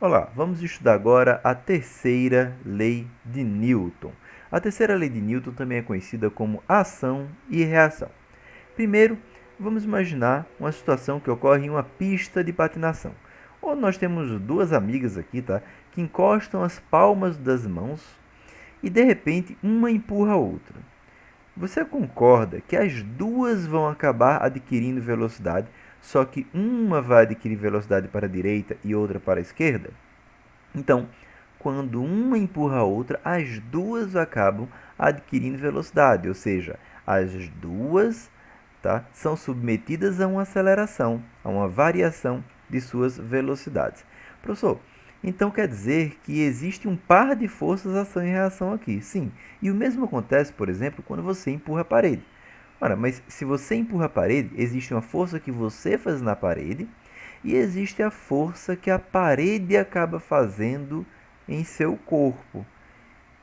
Olá, vamos estudar agora a terceira lei de Newton. A terceira lei de Newton também é conhecida como ação e reação. Primeiro, vamos imaginar uma situação que ocorre em uma pista de patinação. Ou nós temos duas amigas aqui, tá? Que encostam as palmas das mãos e de repente uma empurra a outra. Você concorda que as duas vão acabar adquirindo velocidade, só que uma vai adquirir velocidade para a direita e outra para a esquerda? Então, quando uma empurra a outra, as duas acabam adquirindo velocidade, ou seja, as duas, tá, são submetidas a uma aceleração, a uma variação de suas velocidades. Professor, então quer dizer que existe um par de forças ação e reação aqui. Sim, e o mesmo acontece, por exemplo, quando você empurra a parede. Ora, mas se você empurra a parede, existe uma força que você faz na parede e existe a força que a parede acaba fazendo em seu corpo.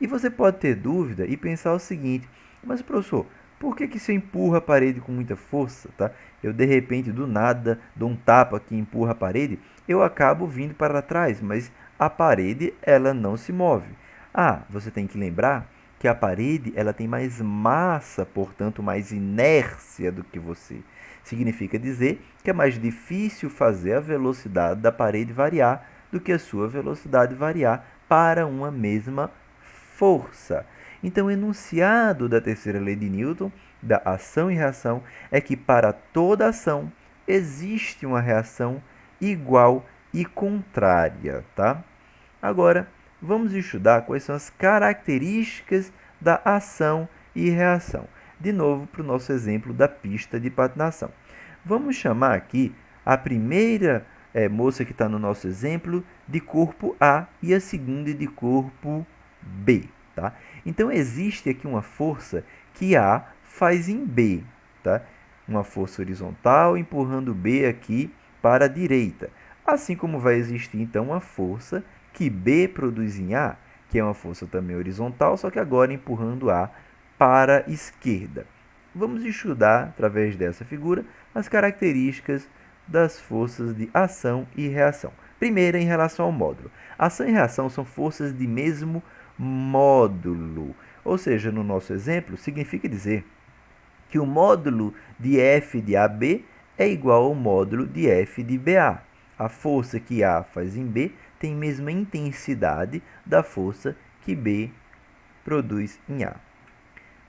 E você pode ter dúvida e pensar o seguinte: mas professor, por que se eu empurro a parede com muita força, tá? Eu de repente do nada dou um tapa que empurra a parede, eu acabo vindo para trás, mas a parede ela não se move. Ah, você tem que lembrar que a parede ela tem mais massa, portanto mais inércia do que você. Significa dizer que é mais difícil fazer a velocidade da parede variar do que a sua velocidade variar para uma mesma força. Então, o enunciado da terceira lei de Newton, da ação e reação, é que para toda ação existe uma reação igual e contrária, tá? Agora, vamos estudar quais são as características da ação e reação. De novo, para o nosso exemplo da pista de patinação. Vamos chamar aqui a primeira moça que está no nosso exemplo de corpo A e a segunda de corpo B. Tá? Então, existe aqui uma força que A faz em B. Tá? Uma força horizontal empurrando B aqui para a direita. Assim como vai existir, então, uma força que B produz em A, que é uma força também horizontal, só que agora empurrando A para a esquerda. Vamos estudar, através dessa figura, as características das forças de ação e reação. Primeira, em relação ao módulo. Ação e reação são forças de mesmo módulo. Ou seja, no nosso exemplo, significa dizer que o módulo de F de AB é igual ao módulo de F de BA. A força que A faz em B tem a mesma intensidade da força que B produz em A.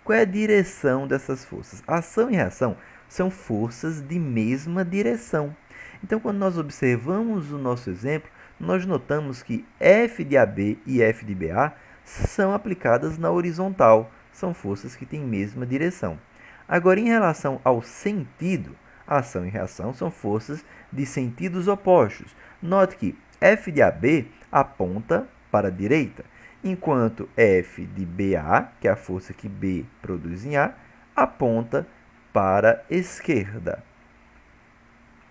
Qual é a direção dessas forças? Ação e reação são forças de mesma direção. Então, quando nós observamos o nosso exemplo, nós notamos que F de AB e F de BA são aplicadas na horizontal, são forças que têm mesma direção. Agora, em relação ao sentido, ação e reação são forças de sentidos opostos. Note que F de AB aponta para a direita, enquanto F de BA, que é a força que B produz em A, aponta para a esquerda.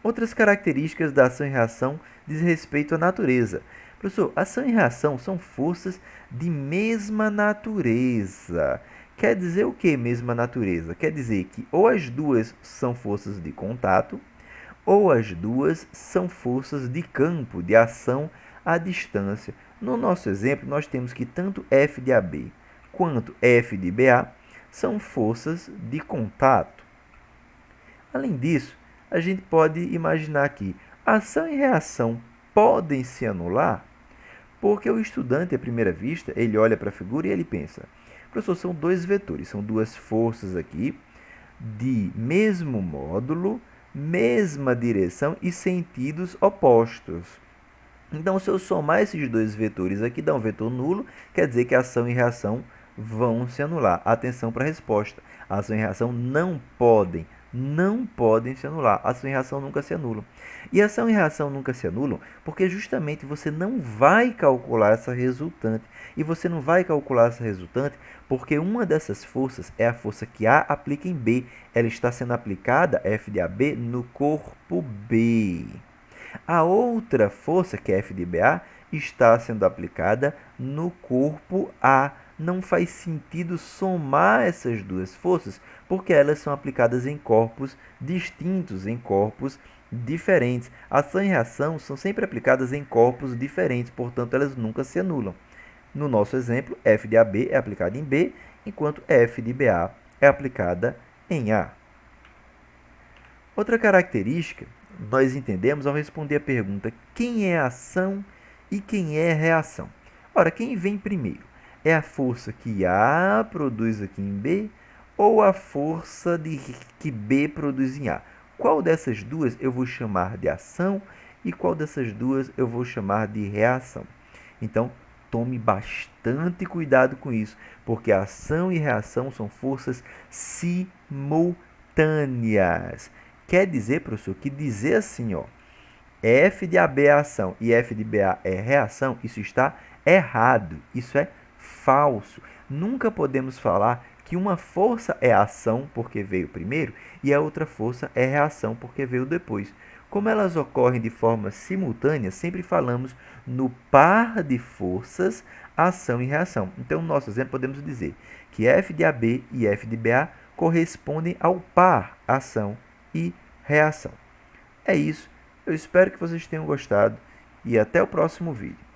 Outras características da ação e reação diz respeito à natureza. Professor, ação e reação são forças de mesma natureza. Quer dizer o que mesma natureza? Quer dizer que ou as duas são forças de contato, ou as duas são forças de campo, de ação à distância. No nosso exemplo, nós temos que tanto F de AB quanto F de BA são forças de contato. Além disso, a gente pode imaginar que ação e reação podem se anular, porque o estudante, à primeira vista, ele olha para a figura e ele pensa: professor, são dois vetores, são duas forças aqui de mesmo módulo, mesma direção e sentidos opostos. Então, se eu somar esses dois vetores aqui, dá um vetor nulo, quer dizer que ação e reação vão se anular. Atenção para a resposta. Ação e reação não podem se anular. Ação e reação nunca se anulam. E ação e reação nunca se anulam porque justamente você não vai calcular essa resultante. E você não vai calcular essa resultante porque uma dessas forças é a força que A aplica em B. Ela está sendo aplicada, F de AB, no corpo B. A outra força, que é F de BA, está sendo aplicada no corpo A. Não faz sentido somar essas duas forças, porque elas são aplicadas em corpos distintos, em corpos diferentes. Ação e reação são sempre aplicadas em corpos diferentes, portanto, elas nunca se anulam. No nosso exemplo, F de AB é aplicada em B, enquanto F de BA é aplicada em A. Outra característica nós entendemos ao responder a pergunta quem é ação e quem é reação. Ora, quem vem primeiro? É a força que A produz aqui em B ou a força que B produz em A? Qual dessas duas eu vou chamar de ação e qual dessas duas eu vou chamar de reação? Então, tome bastante cuidado com isso, porque ação e reação são forças simultâneas. Quer dizer, professor, que dizer assim, ó, F de AB é ação e F de BA é reação, isso está errado, isso é falso. Nunca podemos falar que uma força é ação porque veio primeiro e a outra força é reação porque veio depois. Como elas ocorrem de forma simultânea, sempre falamos no par de forças, ação e reação. Então, no nosso exemplo, podemos dizer que F de AB e F de BA correspondem ao par ação e reação. É isso. Eu espero que vocês tenham gostado e até o próximo vídeo.